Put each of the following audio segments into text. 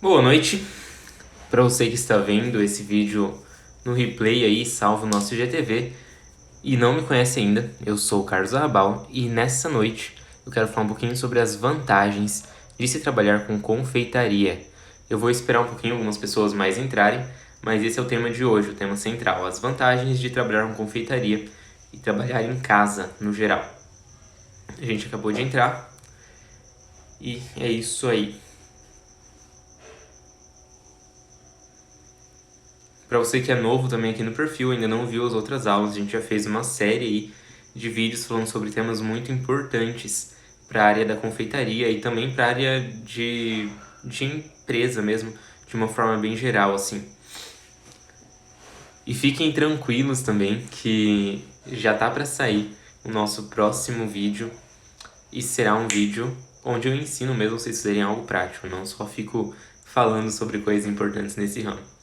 Boa noite para você que está vendo esse vídeo no replay aí, salvo no nosso IGTV e não me conhece ainda. Eu sou o Carlos Arrabal e nessa noite eu quero falar um pouquinho sobre as vantagens de se trabalhar com confeitaria. Eu vou esperar um pouquinho algumas pessoas mais entrarem, mas esse é o tema de hoje, o tema central, as vantagens de trabalhar com confeitaria e trabalhar em casa no geral. A gente acabou de entrar e é isso aí. Para você que é novo também aqui no perfil, ainda não viu as outras aulas, a gente já fez uma série aí de vídeos falando sobre temas muito importantes para a área da confeitaria e também para a área de empresa mesmo, de uma forma bem geral, assim. E fiquem tranquilos também que já tá para sair o nosso próximo vídeo e será um vídeo onde eu ensino mesmo vocês fazerem algo prático, não só fico falando sobre coisas importantes nesse ramo.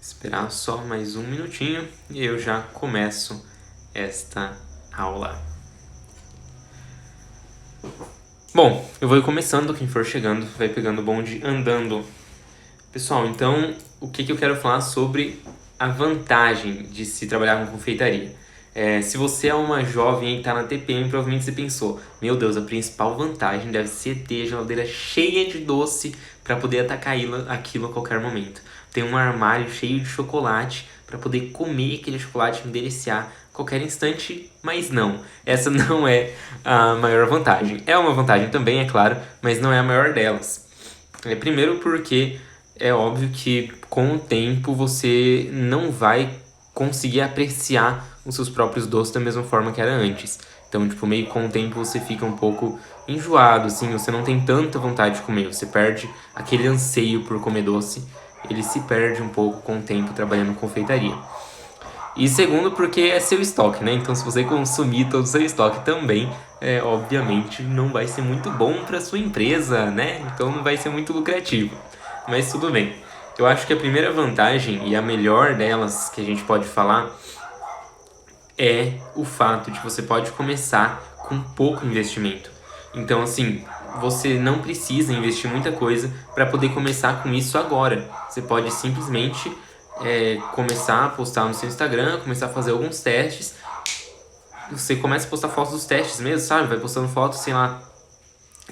Esperar só mais um minutinho e eu já começo esta aula. Bom, eu vou ir começando, quem for chegando vai pegando o bonde andando. Pessoal, então o que eu quero falar sobre a vantagem de se trabalhar com confeitaria? Se você é uma jovem e está na TPM, provavelmente você pensou, meu Deus, a principal vantagem deve ser ter a geladeira cheia de doce para poder atacar aquilo a qualquer momento. Tem um armário cheio de chocolate para poder comer aquele chocolate e me deliciar a qualquer instante, mas não. Essa não é a maior vantagem. É uma vantagem também, é claro, mas não é a maior delas. Primeiro porque é óbvio que com o tempo você não vai conseguir apreciar os seus próprios doces da mesma forma que era antes. Então, tipo, meio com o tempo você fica um pouco enjoado, assim, você não tem tanta vontade de comer, você perde aquele anseio por comer doce, ele se perde um pouco com o tempo trabalhando em confeitaria. E segundo, porque é seu estoque, né? Então, se você consumir todo o seu estoque também, obviamente não vai ser muito bom para sua empresa, né? Então, não vai ser muito lucrativo. Mas tudo bem. Eu acho que a primeira vantagem e a melhor delas que a gente pode falar é o fato de que você pode começar com pouco investimento. Então, assim, você não precisa investir muita coisa para poder começar com isso agora. Você pode simplesmente começar a postar no seu Instagram, começar a fazer alguns testes. Você começa a postar fotos dos testes mesmo, sabe? Vai postando fotos, sei lá.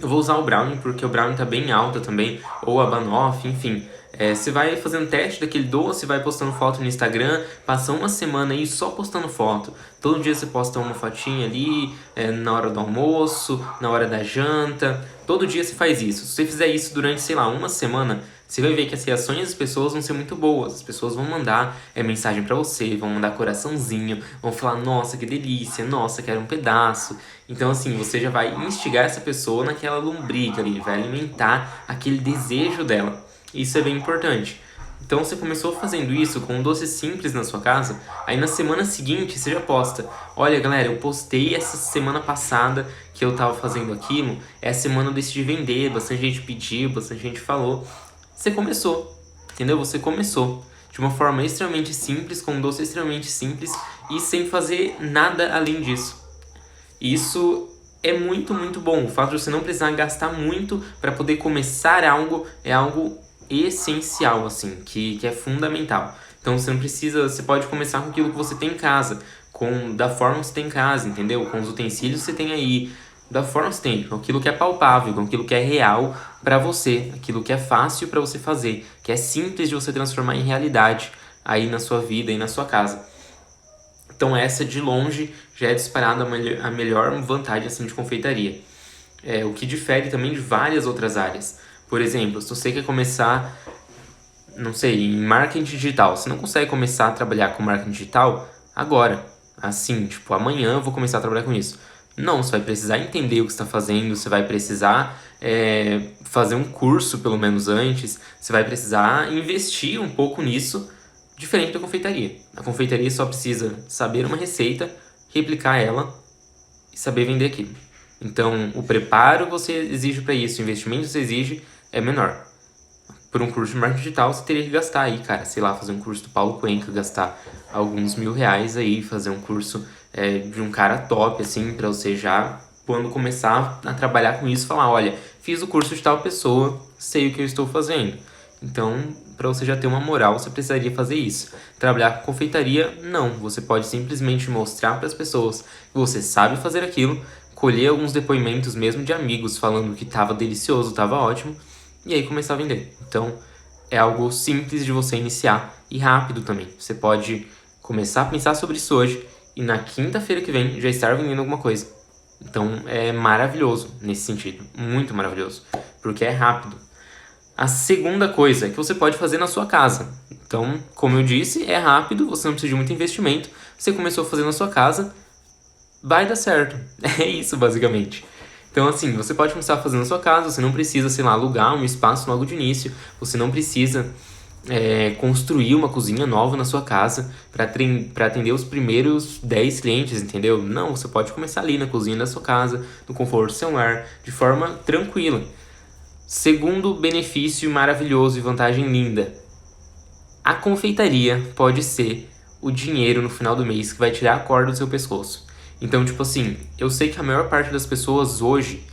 Eu vou usar o Brownie porque o Brownie tá bem alta também, ou a Banoffee, enfim. Você vai fazendo teste daquele doce, vai postando foto no Instagram, passa uma semana aí só postando foto. Todo dia você posta uma fotinha ali, na hora do almoço, na hora da janta. Todo dia você faz isso. Se você fizer isso durante, sei lá, uma semana, você vai ver que as reações das pessoas vão ser muito boas. As pessoas vão mandar mensagem pra você, vão mandar coraçãozinho, vão falar, nossa, que delícia, nossa, quero um pedaço. Então, assim, você já vai instigar essa pessoa naquela lombriga ali, vai alimentar aquele desejo dela. Isso é bem importante. Então você começou fazendo isso com um doce simples na sua casa, aí na semana seguinte você já posta. Olha galera, eu postei essa semana passada que eu tava fazendo aquilo, essa semana eu decidi vender, bastante gente pediu, bastante gente falou. Você começou, entendeu? Você começou de uma forma extremamente simples, com um doce extremamente simples e sem fazer nada além disso. Isso é muito, muito bom. O fato de você não precisar gastar muito para poder começar algo é algo essencial, assim, que é fundamental. Então você não precisa, você pode começar com aquilo que você tem em casa, da forma que você tem em casa, entendeu? Com os utensílios que você tem aí, da forma que você tem, com aquilo que é palpável, com aquilo que é real para você, aquilo que é fácil para você fazer, que é simples de você transformar em realidade aí na sua vida e na sua casa. Então essa de longe já é disparada a melhor vantagem assim, de confeitaria. O que difere também de várias outras áreas. Por exemplo, se você quer começar, não sei, em marketing digital, você não consegue começar a trabalhar com marketing digital agora, assim, tipo, amanhã eu vou começar a trabalhar com isso. Não, você vai precisar entender o que você está fazendo, você vai precisar fazer um curso pelo menos antes, você vai precisar investir um pouco nisso, diferente da confeitaria. A confeitaria só precisa saber uma receita, replicar ela e saber vender aquilo. Então, o preparo você exige para isso, o investimento que você exige é menor. Por um curso de marketing digital, você teria que gastar aí, cara, sei lá, fazer um curso do Paulo Cuenca, gastar alguns R$1.000 aí, fazer um curso de um cara top, assim, para você já quando começar a trabalhar com isso, falar, olha, fiz o curso de tal pessoa, sei o que eu estou fazendo. Então, para você já ter uma moral, você precisaria fazer isso. Trabalhar com confeitaria, não. Você pode simplesmente mostrar para as pessoas que você sabe fazer aquilo, colher alguns depoimentos mesmo de amigos falando que estava delicioso, estava ótimo, e aí começar a vender. Então, é algo simples de você iniciar e rápido também. Você pode começar a pensar sobre isso hoje e na quinta-feira que vem já estar vendendo alguma coisa. Então, é maravilhoso nesse sentido. Muito maravilhoso. Porque é rápido. A segunda coisa é que você pode fazer na sua casa. Então, como eu disse, é rápido, você não precisa de muito investimento. Você começou a fazer na sua casa, vai dar certo. É isso, basicamente. Então, assim, você pode começar a fazer na sua casa, você não precisa, sei lá, alugar um espaço logo de início, você não precisa construir uma cozinha nova na sua casa para atender os primeiros 10 clientes, entendeu? Não, você pode começar ali na cozinha da sua casa, no conforto do seu lar, de forma tranquila. Segundo benefício maravilhoso e vantagem linda, a confeitaria pode ser o dinheiro no final do mês que vai tirar a corda do seu pescoço. Então, tipo assim, eu sei que a maior parte das pessoas hoje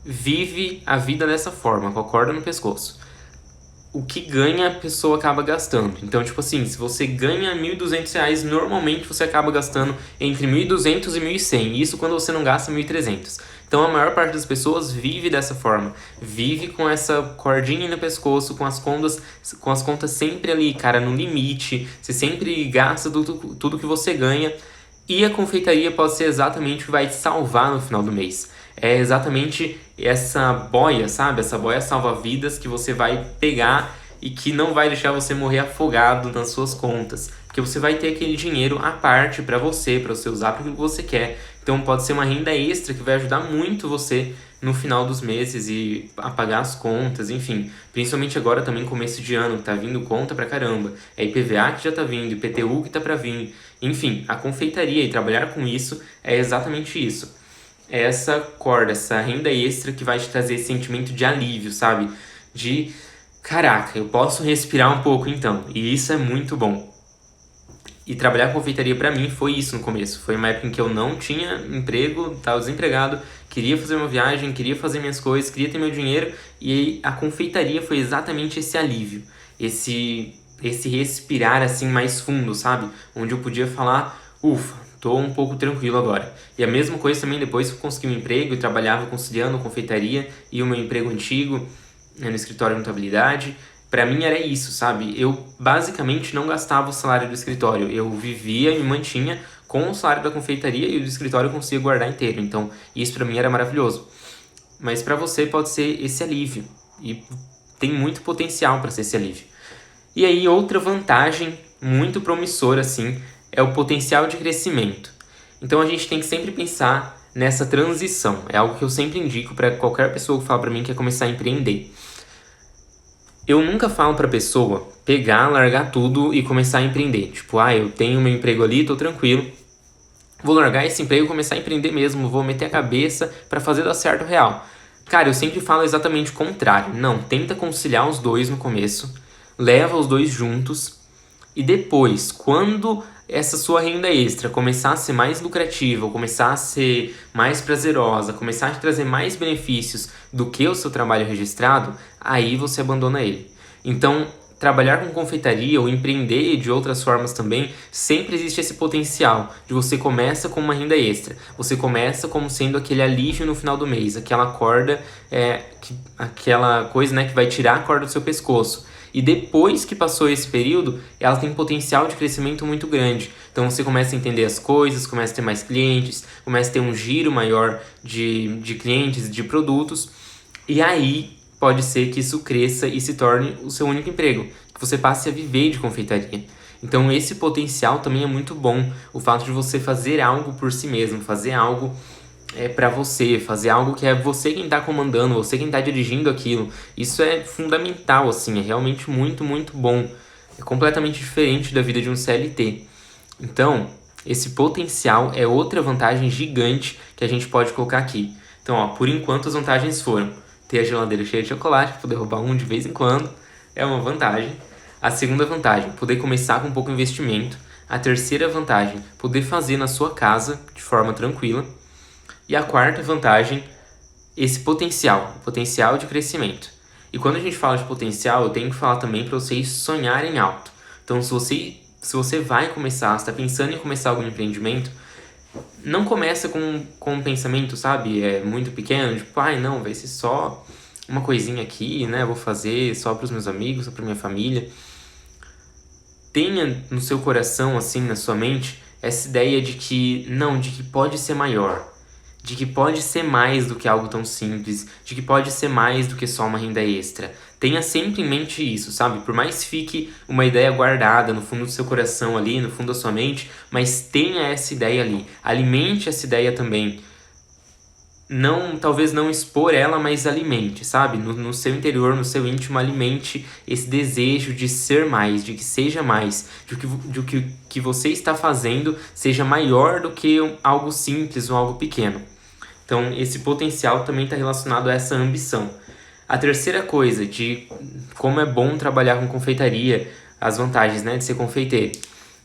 vive a vida dessa forma, com a corda no pescoço. O que ganha, a pessoa acaba gastando. Então, tipo assim, se você ganha R$1.200, normalmente você acaba gastando entre 1.200 e 1.100. Isso quando você não gasta 1.300. Então, a maior parte das pessoas vive dessa forma. Vive com essa cordinha no pescoço, com as contas sempre ali, cara, no limite. Você sempre gasta tudo que você ganha. E a confeitaria pode ser exatamente o que vai te salvar no final do mês. É exatamente essa boia, sabe? Essa boia salva-vidas que você vai pegar e que não vai deixar você morrer afogado nas suas contas. Porque você vai ter aquele dinheiro à parte para você usar para aquilo que você quer. Então pode ser uma renda extra que vai ajudar muito você no final dos meses e a pagar as contas, enfim. Principalmente agora também começo de ano, que tá vindo conta pra caramba. É IPVA que já tá vindo, IPTU que tá pra vir. Enfim, a confeitaria e trabalhar com isso é exatamente isso. É essa corda, essa renda extra que vai te trazer esse sentimento de alívio, sabe? De, caraca, eu posso respirar um pouco então. E isso é muito bom. E trabalhar com confeitaria pra mim foi isso no começo. Foi uma época em que eu não tinha emprego, estava desempregado, queria fazer uma viagem, queria fazer minhas coisas, queria ter meu dinheiro. E aí a confeitaria foi exatamente esse alívio. Esse respirar assim mais fundo, sabe? Onde eu podia falar, ufa, tô um pouco tranquilo agora. E a mesma coisa também depois que eu consegui um emprego e trabalhava conciliando confeitaria e o meu emprego antigo, no escritório de contabilidade. Pra mim era isso, sabe? Eu basicamente não gastava o salário do escritório. Eu vivia e me mantinha com o salário da confeitaria e o do escritório eu conseguia guardar inteiro. Então isso pra mim era maravilhoso. Mas pra você pode ser esse alívio. E tem muito potencial pra ser esse alívio. E aí outra vantagem muito promissora assim é o potencial de crescimento. Então a gente tem que sempre pensar nessa transição. É algo que eu sempre indico para qualquer pessoa que fala para mim que quer começar a empreender. Eu nunca falo pra pessoa pegar, largar tudo e começar a empreender. Tipo, eu tenho meu emprego ali, tô tranquilo. Vou largar esse emprego e começar a empreender mesmo. Vou meter a cabeça pra fazer dar certo real. Cara, eu sempre falo exatamente o contrário. Não, tenta conciliar os dois no começo. Leva os dois juntos. E depois, quando essa sua renda extra começar a ser mais lucrativa, começar a ser mais prazerosa, começar a te trazer mais benefícios do que o seu trabalho registrado, aí você abandona ele. Então, trabalhar com confeitaria ou empreender de outras formas também, sempre existe esse potencial de você começa com uma renda extra. Você começa como sendo aquele alívio no final do mês, aquela corda, aquela coisa, né, que vai tirar a corda do seu pescoço. E depois que passou esse período, ela tem um potencial de crescimento muito grande. Então você começa a entender as coisas, começa a ter mais clientes, começa a ter um giro maior de clientes, de produtos. E aí pode ser que isso cresça e se torne o seu único emprego, que você passe a viver de confeitaria. Então esse potencial também é muito bom. O fato de você fazer algo por si mesmo, fazer algo pra você, fazer algo que é você quem tá comandando, você quem tá dirigindo aquilo. Isso é fundamental, assim, é realmente muito, muito bom. É completamente diferente da vida de um CLT. Então, esse potencial é outra vantagem gigante que a gente pode colocar aqui. Então, por enquanto as vantagens foram ter a geladeira cheia de chocolate, poder roubar um de vez em quando, é uma vantagem. A segunda vantagem, poder começar com pouco investimento. A terceira vantagem, poder fazer na sua casa de forma tranquila. E a quarta vantagem, esse potencial de crescimento. E quando a gente fala de potencial, eu tenho que falar também para vocês sonharem alto. Então, se você vai começar, está pensando em começar algum empreendimento, não começa com um pensamento, sabe, muito pequeno, tipo, não, vai ser só uma coisinha aqui, né, vou fazer só para os meus amigos, só para minha família. Tenha no seu coração, assim, na sua mente, essa ideia de que pode ser maior, de que pode ser mais do que algo tão simples, de que pode ser mais do que só uma renda extra. Tenha sempre em mente isso, sabe? Por mais que fique uma ideia guardada no fundo do seu coração ali, no fundo da sua mente, mas tenha essa ideia ali. Alimente essa ideia também. Talvez não expor ela, mas alimente, sabe? No seu interior, no seu íntimo, alimente esse desejo de ser mais, de que seja mais, de que você está fazendo seja maior do que algo simples ou algo pequeno. Então, esse potencial também está relacionado a essa ambição. A terceira coisa, de como é bom trabalhar com confeitaria, as vantagens, né, de ser confeiteiro.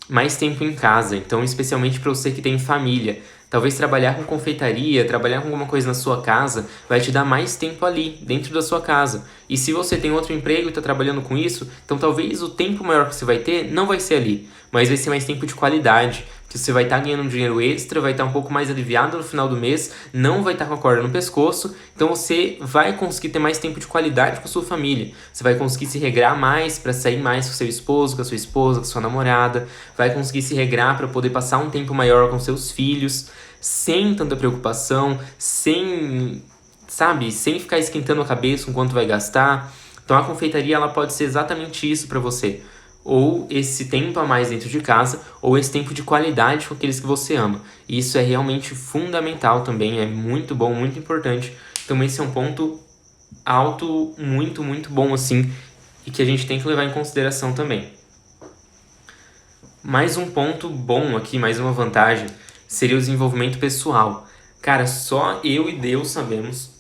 Mais tempo em casa, então especialmente para você que tem família. Talvez trabalhar com confeitaria, trabalhar com alguma coisa na sua casa, vai te dar mais tempo ali, dentro da sua casa. E se você tem outro emprego e está trabalhando com isso, então talvez o tempo maior que você vai ter não vai ser ali, mas vai ser mais tempo de qualidade, que você vai estar ganhando um dinheiro extra, vai estar um pouco mais aliviado no final do mês, não vai estar com a corda no pescoço, então você vai conseguir ter mais tempo de qualidade com a sua família. Você vai conseguir se regrar mais para sair mais com seu esposo, com a sua esposa, com a sua namorada, vai conseguir se regrar para poder passar um tempo maior com seus filhos, sem tanta preocupação, sem ficar esquentando a cabeça com quanto vai gastar. Então a confeitaria ela pode ser exatamente isso para você. Ou esse tempo a mais dentro de casa, ou esse tempo de qualidade com aqueles que você ama. E isso é realmente fundamental também, é muito bom, muito importante. Então esse é um ponto alto, muito, muito bom assim, e que a gente tem que levar em consideração também. Mais um ponto bom aqui, mais uma vantagem, seria o desenvolvimento pessoal. Cara, só eu e Deus sabemos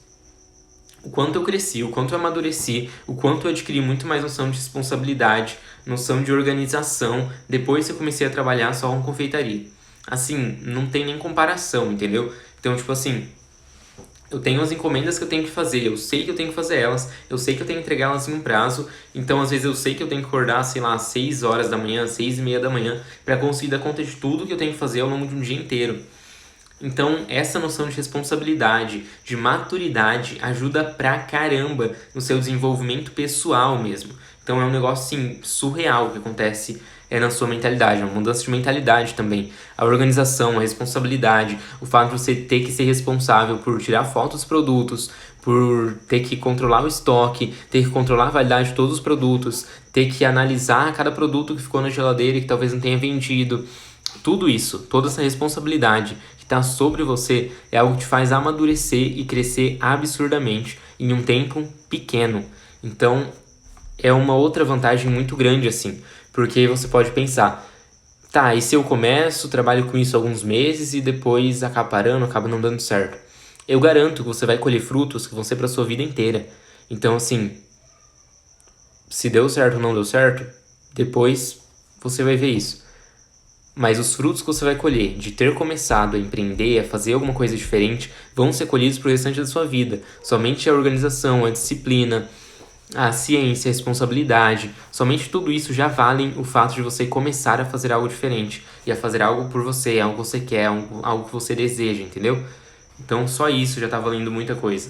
o quanto eu cresci, o quanto eu amadureci, o quanto eu adquiri muito mais noção de responsabilidade, noção de organização, depois que eu comecei a trabalhar só com confeitaria. Assim, não tem nem comparação, entendeu? Então, tipo assim, eu tenho as encomendas que eu tenho que fazer, eu sei que eu tenho que fazer elas, eu sei que eu tenho que entregar elas em um prazo, então às vezes eu sei que eu tenho que acordar, sei lá, às 6 horas da manhã, 6:30 da manhã, para conseguir dar conta de tudo que eu tenho que fazer ao longo de um dia inteiro. Então, essa noção de responsabilidade, de maturidade, ajuda pra caramba no seu desenvolvimento pessoal mesmo. Então, é um negócio, assim, surreal que acontece na sua mentalidade, uma mudança de mentalidade também. A organização, a responsabilidade, o fato de você ter que ser responsável por tirar fotos dos produtos, por ter que controlar o estoque, ter que controlar a validade de todos os produtos, ter que analisar cada produto que ficou na geladeira e que talvez não tenha vendido. Tudo isso, toda essa responsabilidade que está sobre você é algo que te faz amadurecer e crescer absurdamente em um tempo pequeno. Então, é uma outra vantagem muito grande assim, porque você pode pensar, tá, e se eu começo, trabalho com isso alguns meses e depois acaba parando, acaba não dando certo? Eu garanto que você vai colher frutos que vão ser para sua vida inteira. Então, assim, se deu certo ou não deu certo, depois você vai ver isso. Mas os frutos que você vai colher de ter começado a empreender, a fazer alguma coisa diferente, vão ser colhidos pro restante da sua vida. Somente a organização, a disciplina, a ciência, a responsabilidade, somente tudo isso já valem o fato de você começar a fazer algo diferente e a fazer algo por você, algo que você quer, algo que você deseja, entendeu? Então só isso já tá valendo muita coisa.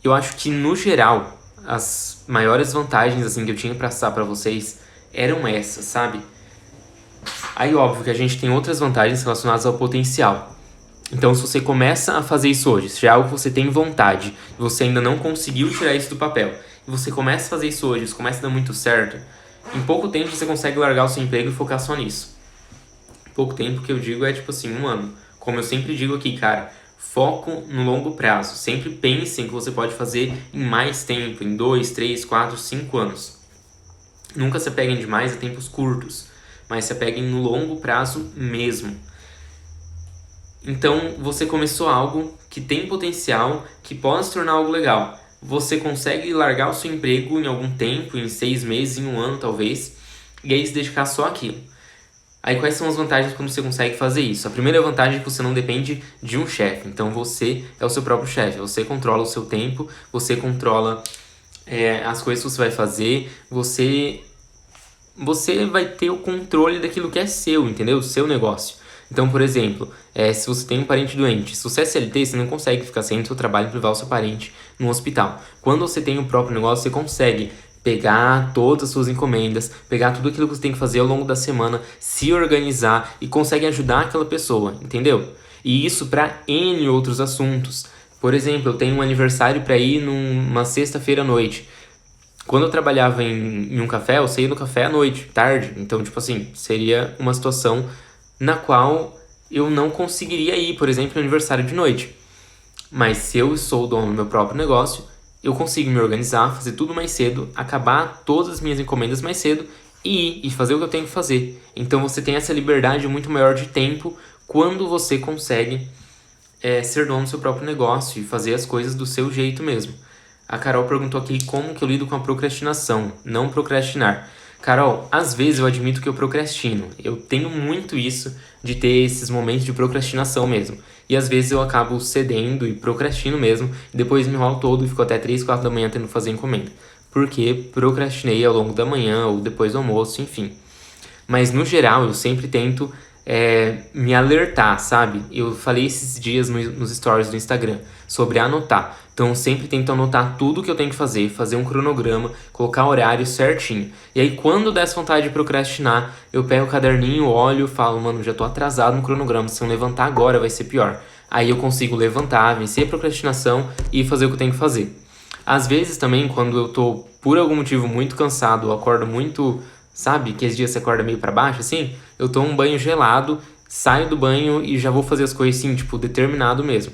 Eu acho que no geral as maiores vantagens assim que eu tinha pra passar pra vocês eram essas, sabe? Aí óbvio que a gente tem outras vantagens relacionadas ao potencial. Então, se você começa a fazer isso hoje, se já é algo que você tem vontade e você ainda não conseguiu tirar isso do papel, e você começa a fazer isso hoje, isso começa a dar muito certo, em pouco tempo você consegue largar o seu emprego e focar só nisso. Pouco tempo que eu digo é tipo assim, 1 ano. Como eu sempre digo aqui, cara, foco no longo prazo. Sempre pense em que você pode fazer em mais tempo, em 2, 3, 4, 5 anos. Nunca se apeguem demais a tempos curtos, mas se apeguem no longo prazo mesmo. Então, você começou algo que tem potencial, que pode se tornar algo legal. Você consegue largar o seu emprego em algum tempo, em 6 meses, em 1 ano talvez, e aí se dedicar só àquilo. Aí quais são as vantagens quando você consegue fazer isso? A primeira vantagem é que você não depende de um chefe. Então você é o seu próprio chefe. Você controla o seu tempo, você controla as coisas que você vai fazer, você vai ter o controle daquilo que é seu, entendeu? O seu negócio. Então, por exemplo, se você tem um parente doente, se você é CLT, você não consegue ficar sem o seu trabalho e levar o seu parente no hospital. Quando você tem o próprio negócio, você consegue pegar todas as suas encomendas, pegar tudo aquilo que você tem que fazer ao longo da semana, se organizar e consegue ajudar aquela pessoa, entendeu? E isso para N outros assuntos. Por exemplo, eu tenho um aniversário para ir numa sexta-feira à noite. Quando eu trabalhava em um café, eu saía no café à noite, tarde. Então, tipo assim, seria uma situação na qual eu não conseguiria ir, por exemplo, no aniversário de noite. Mas se eu sou o dono do meu próprio negócio, eu consigo me organizar, fazer tudo mais cedo, acabar todas as minhas encomendas mais cedo e ir e fazer o que eu tenho que fazer. Então você tem essa liberdade muito maior de tempo quando você consegue ser dono do seu próprio negócio e fazer as coisas do seu jeito mesmo. A Carol perguntou aqui como que eu lido com a procrastinação, não procrastinar. Carol, às vezes eu admito que eu procrastino. Eu tenho muito isso de ter esses momentos de procrastinação mesmo. E às vezes eu acabo cedendo e procrastino mesmo, e depois me enrolo todo e fico até 3, 4 da manhã tendo que fazer encomenda. Porque procrastinei ao longo da manhã ou depois do almoço, enfim. Mas no geral eu sempre tento me alertar, sabe? Eu falei esses dias nos stories do Instagram sobre anotar. Então eu sempre tento anotar tudo que eu tenho que fazer um cronograma, colocar horário certinho. E aí quando der essa vontade de procrastinar, eu pego o caderninho, olho e falo, mano, já tô atrasado no cronograma, se eu levantar agora vai ser pior. Aí eu consigo levantar, vencer a procrastinação e fazer o que eu tenho que fazer. Às vezes também, quando eu tô por algum motivo muito cansado, eu acordo muito, sabe, que esses dias você acorda meio pra baixo, assim, eu tomo um banho gelado, saio do banho e já vou fazer as coisas assim, tipo, determinado mesmo.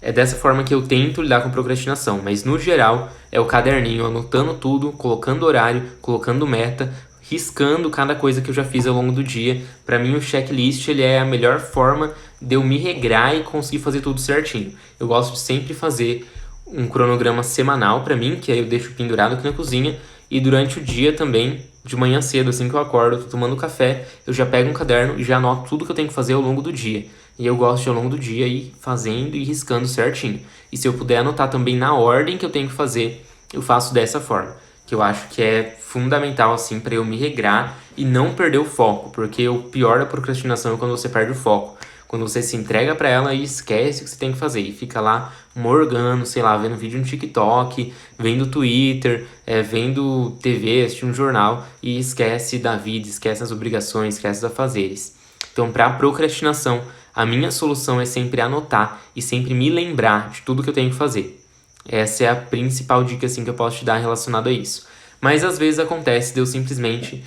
É dessa forma que eu tento lidar com procrastinação, mas no geral é o caderninho, anotando tudo, colocando horário, colocando meta, riscando cada coisa que eu já fiz ao longo do dia. Pra mim o checklist ele é a melhor forma de eu me regrar e conseguir fazer tudo certinho. Eu gosto de sempre fazer um cronograma semanal pra mim, que aí eu deixo pendurado aqui na cozinha, e durante o dia também, de manhã cedo, assim que eu acordo, tô tomando café, eu já pego um caderno e já anoto tudo que eu tenho que fazer ao longo do dia. E eu gosto de, ao longo do dia, ir fazendo e riscando certinho. E se eu puder anotar também na ordem que eu tenho que fazer, eu faço dessa forma. Que eu acho que é fundamental, assim, para eu me regrar e não perder o foco. Porque o pior da procrastinação é quando você perde o foco. Quando você se entrega para ela e esquece o que você tem que fazer. E fica lá morgando, sei lá, vendo vídeo no TikTok, vendo Twitter, vendo TV, assistindo um jornal. E esquece da vida, esquece das obrigações, esquece dos afazeres. Então, para procrastinação, a minha solução é sempre anotar e sempre me lembrar de tudo que eu tenho que fazer. Essa é a principal dica assim, que eu posso te dar relacionado a isso. Mas às vezes acontece de eu simplesmente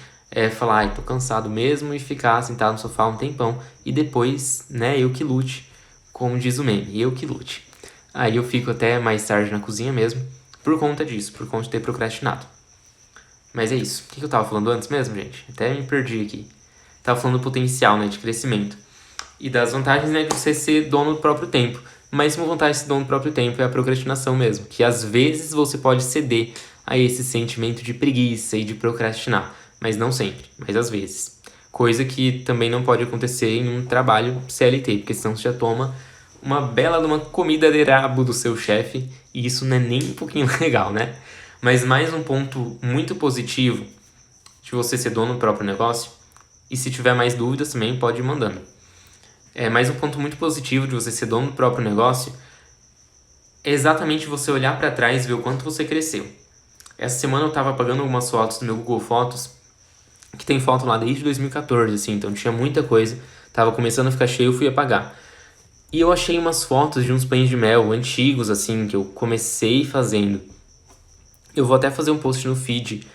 falar, ai, tô cansado mesmo, e ficar sentado no sofá um tempão, e depois, né, eu que lute, como diz o meme, eu que lute. Aí eu fico até mais tarde na cozinha mesmo, por conta disso, por conta de ter procrastinado. Mas é isso. O que eu tava falando antes mesmo, gente? Até me perdi aqui. Tava falando do potencial, né, de crescimento. E das vantagens, né, de você ser dono do próprio tempo. Mas uma vantagem de ser dono do próprio tempo é a procrastinação mesmo. Que às vezes você pode ceder a esse sentimento de preguiça e de procrastinar. Mas não sempre, mas às vezes. Coisa que também não pode acontecer em um trabalho CLT, porque senão você já toma uma bela de uma comida de rabo do seu chefe, e isso não é nem um pouquinho legal, né? Mas mais um ponto muito positivo de você ser dono do próprio negócio, e se tiver mais dúvidas também pode ir mandando. Mais um ponto muito positivo de você ser dono do próprio negócio é exatamente você olhar para trás e ver o quanto você cresceu. Essa semana eu estava apagando algumas fotos do meu Google Fotos, que tem foto lá desde 2014, assim, então tinha muita coisa, tava começando a ficar cheio, eu fui apagar. E eu achei umas fotos de uns pães de mel antigos, assim, que eu comecei fazendo. Eu vou até fazer um post no feed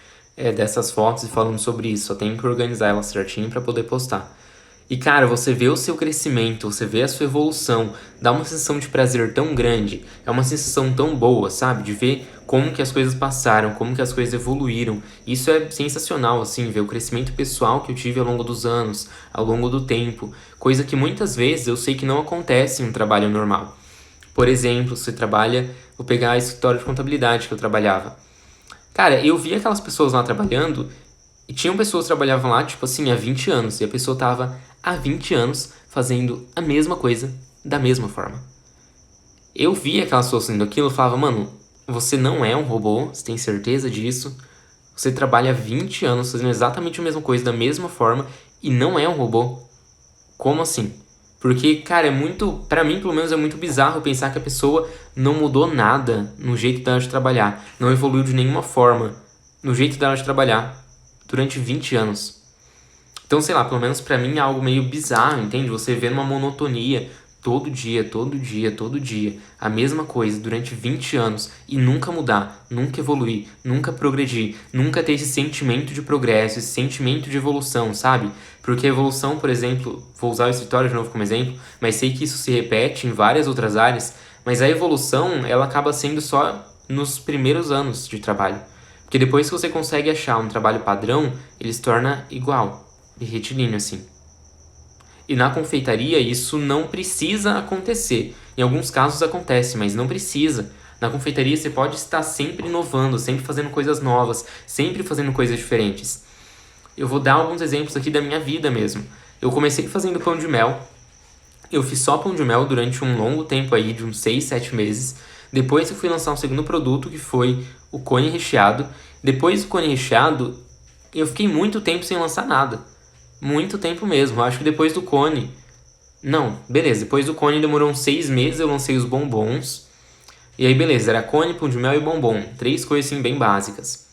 dessas fotos e falando sobre isso, só tenho que organizar elas certinho para poder postar. E cara, você vê o seu crescimento, você vê a sua evolução, dá uma sensação de prazer tão grande, é uma sensação tão boa, sabe? De ver como que as coisas passaram, como que as coisas evoluíram. Isso é sensacional, assim, ver o crescimento pessoal que eu tive ao longo dos anos, ao longo do tempo. Coisa que muitas vezes eu sei que não acontece em um trabalho normal. Por exemplo, você trabalha, vou pegar a escritório de contabilidade que eu trabalhava. Cara, eu vi aquelas pessoas lá trabalhando E tinham pessoas que trabalhavam lá, tipo assim, há 20 anos. E a pessoa tava há 20 anos fazendo a mesma coisa da mesma forma. Eu via aquela pessoa fazendo aquilo e falava, mano, você não é um robô, você tem certeza disso? Você trabalha há 20 anos fazendo exatamente a mesma coisa da mesma forma e não é um robô? Como assim? Porque, cara, é muito... Pra mim, pelo menos, é muito bizarro pensar que a pessoa não mudou nada no jeito dela de trabalhar. Não evoluiu de nenhuma forma no jeito dela de trabalhar durante 20 anos. Então, sei lá, pelo menos pra mim é algo meio bizarro, entende? Você vê numa monotonia todo dia, todo dia, todo dia, a mesma coisa durante 20 anos e nunca mudar, nunca evoluir, nunca progredir, nunca ter esse sentimento de progresso, esse sentimento de evolução, sabe? Porque a evolução, por exemplo, vou usar o escritório de novo como exemplo, mas sei que isso se repete em várias outras áreas, mas a evolução, ela acaba sendo só nos primeiros anos de trabalho. Porque depois que você consegue achar um trabalho padrão, ele se torna igual, e retilíneo assim. E na confeitaria isso não precisa acontecer. Em alguns casos acontece, mas não precisa. Na confeitaria você pode estar sempre inovando, sempre fazendo coisas novas, sempre fazendo coisas diferentes. Eu vou dar alguns exemplos aqui da minha vida mesmo. Eu comecei fazendo pão de mel. Eu fiz só pão de mel durante um longo tempo aí, de uns 6, 7 meses. Depois eu fui lançar um segundo produto, que foi o cone recheado. Depois do cone recheado, eu fiquei muito tempo sem lançar nada. Muito tempo mesmo. Eu acho que depois do cone... Não, beleza. Depois do cone demorou uns 6 meses, eu lancei os bombons. E aí, beleza. Era cone, pão de mel e bombom. 3 coisas assim bem básicas.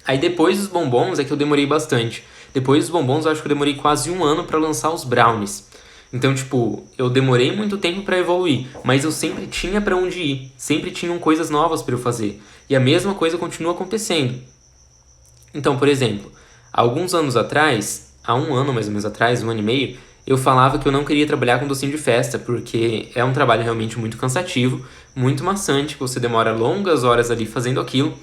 Aí depois dos bombons é que eu demorei bastante. Depois dos bombons eu acho que eu demorei quase um ano pra lançar os brownies. Então, tipo, eu demorei muito tempo pra evoluir, mas eu sempre tinha pra onde ir. Sempre tinham coisas novas pra eu fazer. E a mesma coisa continua acontecendo. Então, por exemplo, há alguns anos atrás, há um ano mais ou menos atrás, um ano e meio, eu falava que eu não queria trabalhar com docinho de festa, porque é um trabalho realmente muito cansativo, muito maçante, que você demora longas horas ali fazendo aquilo,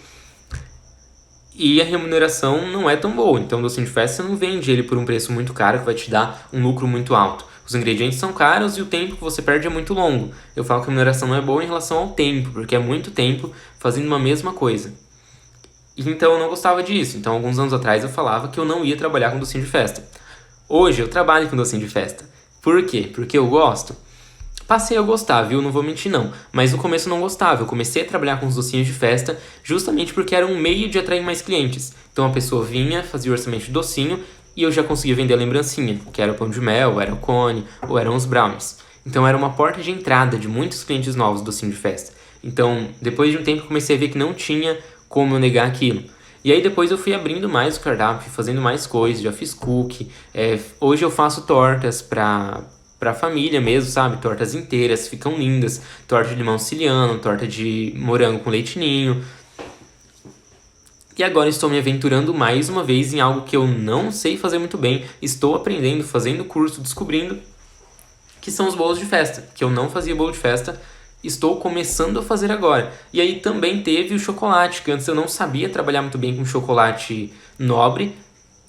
e a remuneração não é tão boa. Então, o docinho de festa você não vende ele por um preço muito caro, que vai te dar um lucro muito alto. Os ingredientes são caros e o tempo que você perde é muito longo. Eu falo que a remuneração não é boa em relação ao tempo, porque é muito tempo fazendo uma mesma coisa. Então eu não gostava disso. Então, alguns anos atrás eu falava que eu não ia trabalhar com docinho de festa. Hoje eu trabalho com docinho de festa. Por quê? Porque eu gosto? Passei a gostar, viu? Não vou mentir não. Mas no começo eu não gostava. Eu comecei a trabalhar com os docinhos de festa justamente porque era um meio de atrair mais clientes. Então a pessoa vinha, fazia o orçamento de docinho e eu já conseguia vender a lembrancinha, que era o pão de mel, era o cone, ou eram os brownies. Então era uma porta de entrada de muitos clientes novos do docinho de festa. Então, depois de um tempo, eu comecei a ver que não tinha como eu negar aquilo. E aí depois eu fui abrindo mais o cardápio, fazendo mais coisas, já fiz cookie. Hoje eu faço tortas pra família mesmo, sabe? Tortas inteiras, ficam lindas. Torta de limão siciliano, torta de morango com leite ninho. E agora estou me aventurando mais uma vez em algo que eu não sei fazer muito bem. Estou aprendendo, fazendo curso, descobrindo, que são os bolos de festa. Que eu não fazia bolo de festa, estou começando a fazer agora. E aí também teve o chocolate, que antes eu não sabia trabalhar muito bem com chocolate nobre.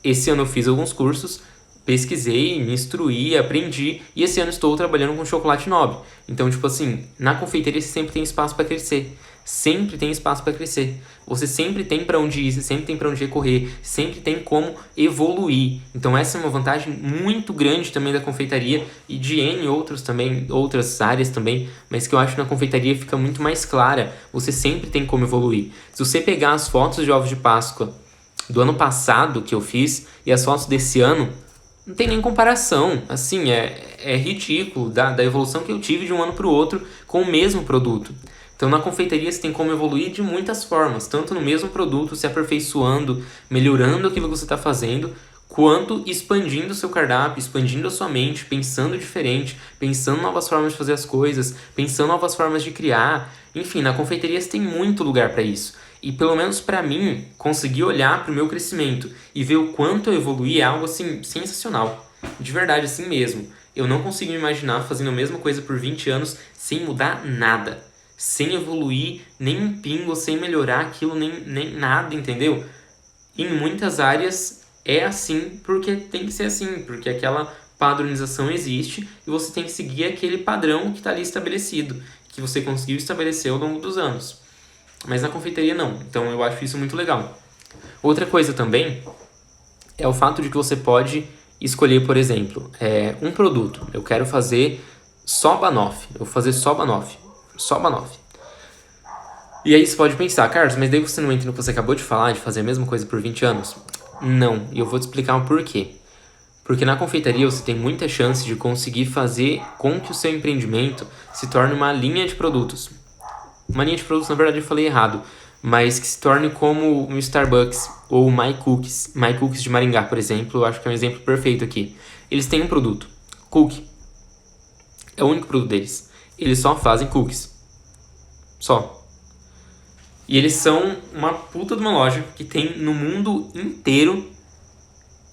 Esse ano eu fiz alguns cursos, pesquisei, me instruí, aprendi, e esse ano estou trabalhando com chocolate nobre. Então, tipo assim, na confeitaria você sempre tem espaço para crescer. Sempre tem espaço para crescer. Você sempre tem para onde ir, você sempre tem para onde recorrer, sempre tem como evoluir. Então essa é uma vantagem muito grande também da confeitaria e de N outros também, outras áreas também, mas que eu acho que na confeitaria fica muito mais clara. Você sempre tem como evoluir. Se você pegar as fotos de ovos de Páscoa do ano passado que eu fiz e as fotos desse ano, não tem nem comparação. Assim, é ridículo da evolução que eu tive de um ano para o outro com o mesmo produto. Então, na confeitaria você tem como evoluir de muitas formas, tanto no mesmo produto, se aperfeiçoando, melhorando aquilo que você está fazendo, quanto expandindo o seu cardápio, expandindo a sua mente, pensando diferente, pensando novas formas de fazer as coisas, pensando novas formas de criar. Enfim, na confeitaria você tem muito lugar para isso. E pelo menos para mim, conseguir olhar para o meu crescimento e ver o quanto eu evoluí é algo assim sensacional. De verdade, assim mesmo. Eu não consigo me imaginar fazendo a mesma coisa por 20 anos sem mudar nada. Sem evoluir nem um pingo, sem melhorar aquilo, nem nada, entendeu? Em muitas áreas é assim porque tem que ser assim, porque aquela padronização existe e você tem que seguir aquele padrão que está ali estabelecido, que você conseguiu estabelecer ao longo dos anos. Mas na confeitaria não, então eu acho isso muito legal. Outra coisa também é o fato de que você pode escolher, por exemplo, um produto. Eu quero fazer só banoffee. Eu vou fazer só banoffee. Só banoffee. E aí você pode pensar, Carlos, mas daí você não entra no que você acabou de falar, de fazer a mesma coisa por 20 anos? Não, e eu vou te explicar o porquê. Porque na confeitaria você tem muita chance de conseguir fazer com que o seu empreendimento se torne uma linha de produtos. Uma linha de produtos, na verdade eu falei errado, mas que se torne como um Starbucks ou My Cookies. My Cookies de Maringá, por exemplo, eu acho que é um exemplo perfeito aqui. Eles têm um produto, cookie. É o único produto deles. Eles só fazem cookies. Só. E eles são uma puta de uma loja que tem no mundo inteiro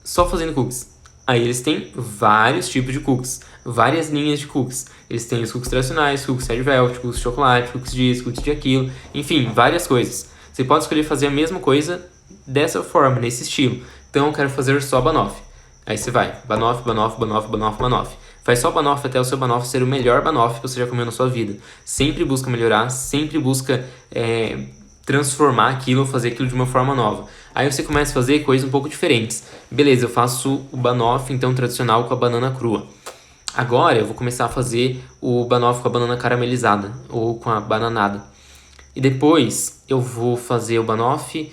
só fazendo cookies. Aí eles têm vários tipos de cookies, várias linhas de cookies. Eles têm os cookies tradicionais, cookies red velvet, cookies de chocolate, cookies disso, cookies de aquilo, enfim, várias coisas. Você pode escolher fazer a mesma coisa dessa forma, nesse estilo. Então eu quero fazer só banoffee. Aí você vai, banoffee, banoffee, banoffee, banoffee, banoffee. Faz só banoffee até o seu banoffee ser o melhor banoffee que você já comeu na sua vida. Sempre busca melhorar, sempre busca transformar aquilo, fazer aquilo de uma forma nova. Aí você começa a fazer coisas um pouco diferentes. Beleza, eu faço o banoffee então tradicional com a banana crua. Agora eu vou começar a fazer o banoffee com a banana caramelizada ou com a bananada. E depois eu vou fazer o banoffee.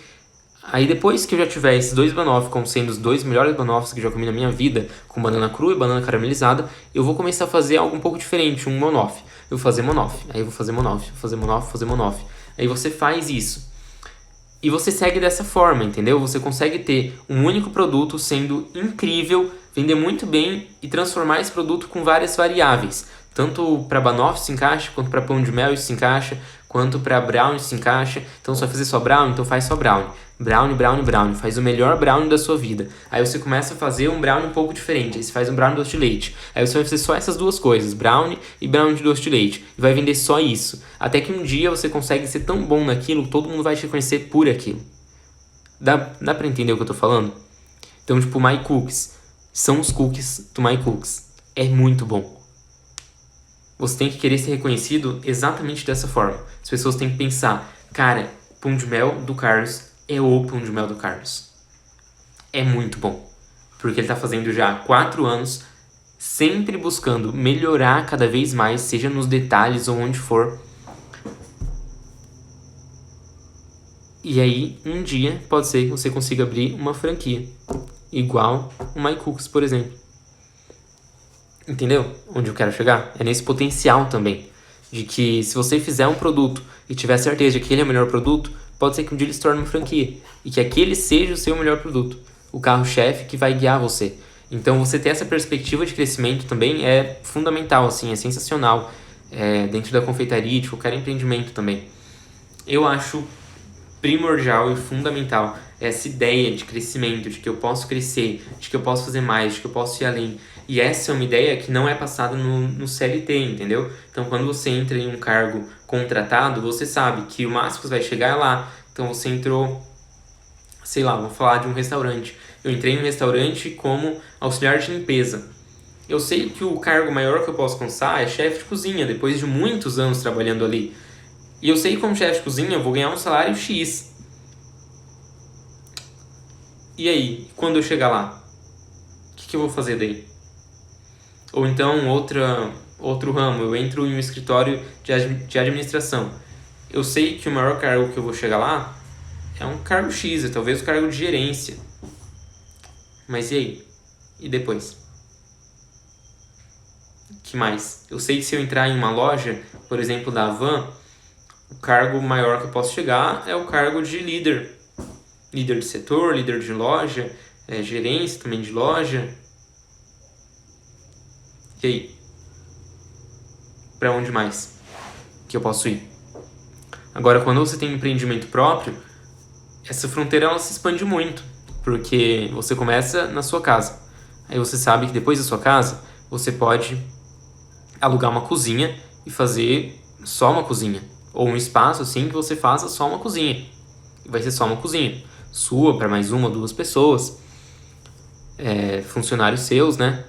Aí depois que eu já tiver esses dois banoffee como sendo os dois melhores banoffees que eu já comi na minha vida, com banana crua e banana caramelizada, eu vou começar a fazer algo um pouco diferente, um monoffee. Eu vou fazer monoffee, aí eu vou fazer monoffee, fazer monoffee, fazer monoffee. Aí você faz isso. E você segue dessa forma, entendeu? Você consegue ter um único produto sendo incrível, vender muito bem e transformar esse produto com várias variáveis. Tanto para banoffee se encaixa, quanto para pão de mel isso se encaixa, quanto para brownie se encaixa. Então você vai fazer só brownie, então faz só brownie. Brownie, brownie, brownie. Faz o melhor brownie da sua vida. Aí você começa a fazer um brownie um pouco diferente. Aí você faz um brownie de doce de leite. Aí você vai fazer só essas duas coisas, brownie e brownie de doce de leite. E vai vender só isso. Até que um dia você consegue ser tão bom naquilo, todo mundo vai te conhecer por aquilo. Dá pra entender o que eu tô falando? Então, tipo, My Cookies são os cookies do My Cookies. É muito bom. Você tem que querer ser reconhecido exatamente dessa forma. As pessoas têm que pensar, cara, pão de mel do Carlos é o pão de mel do Carlos. É muito bom. Porque ele tá fazendo já há 4 anos, sempre buscando melhorar cada vez mais, seja nos detalhes ou onde for. E aí, um dia, pode ser que você consiga abrir uma franquia. Igual o My Cookies, por exemplo. Entendeu? Onde eu quero chegar? É nesse potencial também. De que se você fizer um produto e tiver certeza de que ele é o melhor produto, pode ser que um dia ele se torne uma franquia. E que aquele seja o seu melhor produto. O carro-chefe que vai guiar você. Então você ter essa perspectiva de crescimento também é fundamental, assim, é sensacional. Dentro da confeitaria, de qualquer empreendimento também. Eu acho primordial e fundamental essa ideia de crescimento, de que eu posso crescer, de que eu posso fazer mais, de que eu posso ir além. E essa é uma ideia que não é passada no CLT, entendeu? Então, quando você entra em um cargo contratado, você sabe que o máximo que você vai chegar é lá. Então, você entrou, sei lá, vou falar de um restaurante. Eu entrei em um restaurante como auxiliar de limpeza. Eu sei que o cargo maior que eu posso alcançar é chefe de cozinha, depois de muitos anos trabalhando ali. E eu sei que como chefe de cozinha eu vou ganhar um salário X. E aí, quando eu chegar lá? O que eu vou fazer daí? Ou então, outro ramo, eu entro em um escritório de administração. Eu sei que o maior cargo que eu vou chegar lá é um cargo X, é talvez o cargo de gerência. Mas e aí? E depois? O que mais? Eu sei que se eu entrar em uma loja, por exemplo, da Havan, o cargo maior que eu posso chegar é o cargo de líder. Líder de setor, líder de loja, gerência também de loja. E aí? Para onde mais que eu posso ir? Agora, quando você tem um empreendimento próprio, essa fronteira ela se expande muito, porque você começa na sua casa. Aí você sabe que depois da sua casa, você pode alugar uma cozinha e fazer só uma cozinha. Ou um espaço assim que você faça só uma cozinha. E vai ser só uma cozinha. Sua, para mais uma ou duas pessoas. Funcionários seus, né?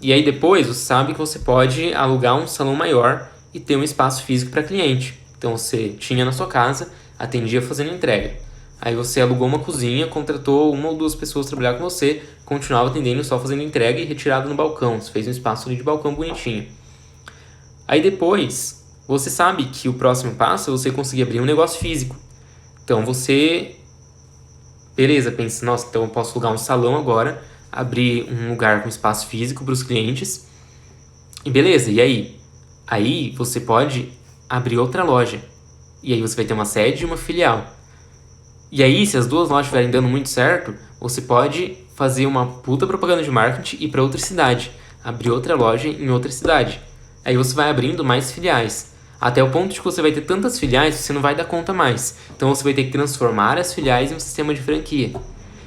E aí depois você sabe que você pode alugar um salão maior e ter um espaço físico para cliente. Então você tinha na sua casa, atendia fazendo entrega. Aí você alugou uma cozinha, contratou 1 ou 2 pessoas para trabalhar com você, continuava atendendo, só fazendo entrega e retirada no balcão. Você fez um espaço ali de balcão bonitinho. Aí depois, você sabe que o próximo passo é você conseguir abrir um negócio físico. Então você, beleza, pensa, nossa, então eu posso alugar um salão agora, abrir um lugar com espaço físico para os clientes. E beleza, e aí? Aí você pode abrir outra loja. E aí você vai ter uma sede e uma filial. E aí, se as 2 lojas estiverem dando muito certo, você pode fazer uma puta propaganda de marketing e ir para outra cidade. Abrir outra loja em outra cidade. Aí você vai abrindo mais filiais. Até o ponto de que você vai ter tantas filiais que você não vai dar conta mais. Então você vai ter que transformar as filiais em um sistema de franquia.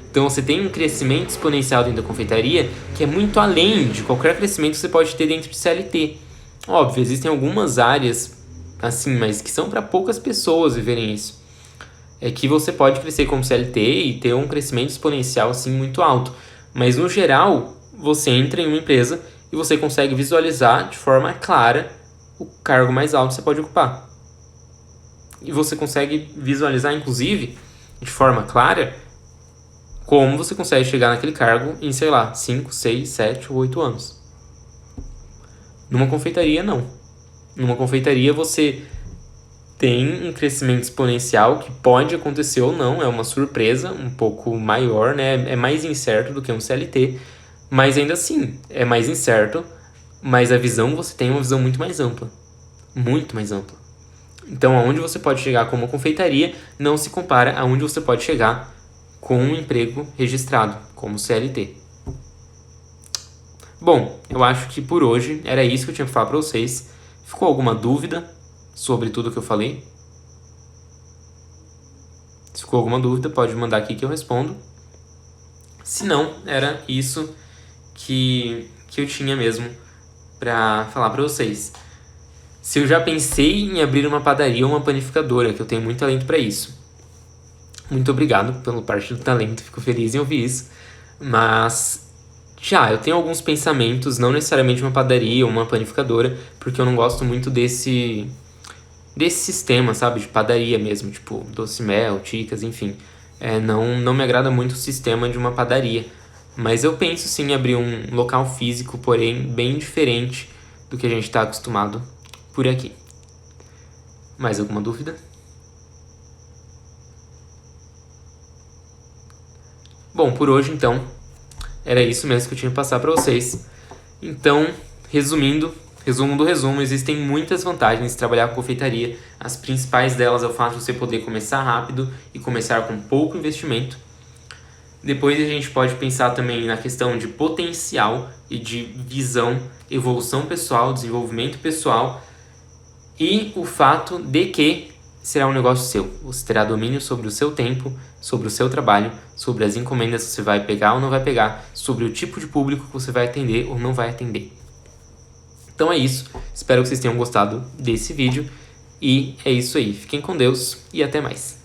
Então você tem um crescimento exponencial dentro da confeitaria que é muito além de qualquer crescimento que você pode ter dentro de CLT. Óbvio, existem algumas áreas assim, mas que são para poucas pessoas viverem isso. É que você pode crescer como CLT e ter um crescimento exponencial assim muito alto. Mas no geral, você entra em uma empresa e você consegue visualizar de forma clara o cargo mais alto que você pode ocupar. E você consegue visualizar, inclusive, de forma clara, como você consegue chegar naquele cargo em, sei lá, 5, 6, 7 ou 8 anos. Numa confeitaria, não. Numa confeitaria, você tem um crescimento exponencial que pode acontecer ou não, é uma surpresa um pouco maior, né? É mais incerto do que um CLT, mas ainda assim, é mais incerto, mas a visão você tem uma visão muito mais ampla. Muito mais ampla. Então, aonde você pode chegar com uma confeitaria não se compara aonde você pode chegar com um emprego registrado, como CLT. Bom, eu acho que por hoje era isso que eu tinha que falar para vocês. Ficou alguma dúvida sobre tudo que eu falei? Se ficou alguma dúvida, pode mandar aqui que eu respondo. Se não, era isso que eu tinha mesmo para falar para vocês. Se eu já pensei em abrir uma padaria ou uma panificadora, que eu tenho muito talento para isso. Muito obrigado pela parte do talento, fico feliz em ouvir isso. Mas eu tenho alguns pensamentos, não necessariamente uma padaria ou uma panificadora, porque eu não gosto muito desse sistema, sabe, de padaria mesmo, tipo doce mel, ticas, enfim. Não me agrada muito o sistema de uma padaria. Mas eu penso sim em abrir um local físico, porém bem diferente do que a gente está acostumado por aqui. Mais alguma dúvida? Bom, por hoje então, era isso mesmo que eu tinha que passar para vocês. Então, resumo do resumo, existem muitas vantagens de trabalhar com confeitaria. As principais delas é o fato de você poder começar rápido e começar com pouco investimento. Depois a gente pode pensar também na questão de potencial e de visão, evolução pessoal, desenvolvimento pessoal e o fato de que será um negócio seu. Você terá domínio sobre o seu tempo, sobre o seu trabalho, sobre as encomendas que você vai pegar ou não vai pegar, sobre o tipo de público que você vai atender ou não vai atender. Então é isso, espero que vocês tenham gostado desse vídeo e é isso aí. Fiquem com Deus e até mais.